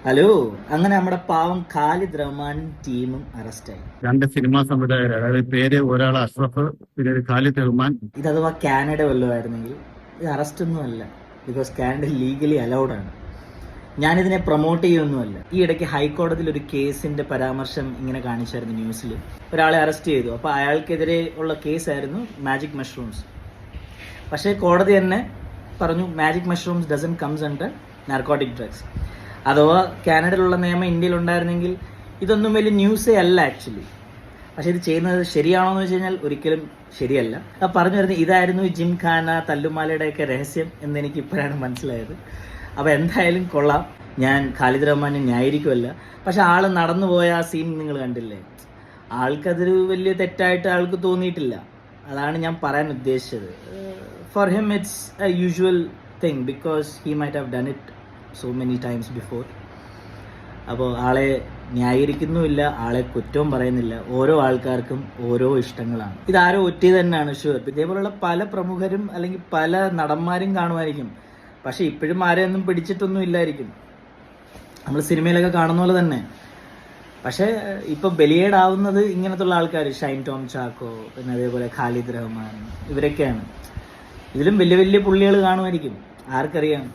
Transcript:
Hello, അങ്ങനെ നമ്മുടെ പാവം ഖാലിദ് റഹ്മാനും ടീമും അറസ്റ്റായി. രണ്ട് സിനിമാ സംവിധായകർ, അതായത് പേര് ഒരാൾ അഷ്റഫ്, പിന്നെ ഒരു ഖാലിദ് റഹ്മാൻ. ഇത് അഥവാ കാനഡ വല്ലതുമായിരുന്നെങ്കിൽ ഇത് അറസ്റ്റ് ഒന്നും അല്ല, ബിക്കോസ് കാനഡ ലീഗലി അലൗഡ് ആണ്. ഞാനിതിനെ പ്രൊമോട്ട് ചെയ്യുമൊന്നുമല്ല. ഈ ഇടയ്ക്ക് ഹൈക്കോടതിയിൽ ഒരു കേസിന്റെ പരാമർശം ഇങ്ങനെ കാണിച്ചായിരുന്നു ന്യൂസിൽ. ഒരാളെ അറസ്റ്റ് ചെയ്തു. അപ്പോൾ അയാൾക്കെതിരെ ഉള്ള കേസായിരുന്നു മാജിക് മഷ്റൂംസ്. പക്ഷേ കോടതി തന്നെ പറഞ്ഞു magic mushrooms doesn't comes under narcotic drugs. അഥവാ കാനഡയിലുള്ള നിയമം ഇന്ത്യയിൽ ഉണ്ടായിരുന്നെങ്കിൽ ഇതൊന്നും വലിയ ന്യൂസേ അല്ല ആക്ച്വലി. പക്ഷെ ഇത് ചെയ്യുന്നത് ശരിയാണോ എന്ന് വെച്ച് കഴിഞ്ഞാൽ ഒരിക്കലും ശരിയല്ല. പറഞ്ഞു വരുന്നത് ഇതായിരുന്നു ജിംഖാന തല്ലുമാലയുടെയൊക്കെ രഹസ്യം എന്നെനിക്ക് ഇപ്പോഴാണ് മനസ്സിലായത്. അപ്പോൾ എന്തായാലും കൊള്ളാം. ഞാൻ ഖാലിദ് റഹ്മാനെ ന്യായീകരിക്കുമല്ല. പക്ഷെ ആൾ നടന്നു പോയ ആ സീൻ നിങ്ങൾ കണ്ടില്ലേ? ആൾക്കതൊരു വലിയ തെറ്റായിട്ട് ആൾക്ക് തോന്നിയിട്ടില്ല. അതാണ് ഞാൻ പറയാൻ ഉദ്ദേശിച്ചത്. For him it's A usual thing because he might have done it so many times before. അപ്പോൾ ആളെ ന്യായീകരിക്കുന്നുമില്ല, ആളെ കുറ്റവും പറയുന്നില്ല. ഓരോ ആൾക്കാർക്കും ഓരോ ഇഷ്ടങ്ങളാണ്. ഇതാരോ ഒറ്റ തന്നെയാണ് ഷുവർ. ഇതേപോലുള്ള പല പ്രമുഖരും അല്ലെങ്കിൽ പല നടന്മാരും കാണുമായിരിക്കും. പക്ഷെ ഇപ്പോഴും ആരെയൊന്നും പിടിച്ചിട്ടൊന്നും ഇല്ലായിരിക്കും, നമ്മൾ സിനിമയിലൊക്കെ കാണുന്ന പോലെ തന്നെ. പക്ഷേ ഇപ്പോൾ ബലിയേഡാവുന്നത് ഇങ്ങനത്തുള്ള ആൾക്കാർ, ഷൈൻ ടോം ചാക്കോ, പിന്നെ അതേപോലെ ഖാലിദ് റഹ്മാൻ, ഇവരൊക്കെയാണ്. ഇതിലും വലിയ വലിയ പുള്ളികൾ കാണുമായിരിക്കും, ആർക്കറിയാം.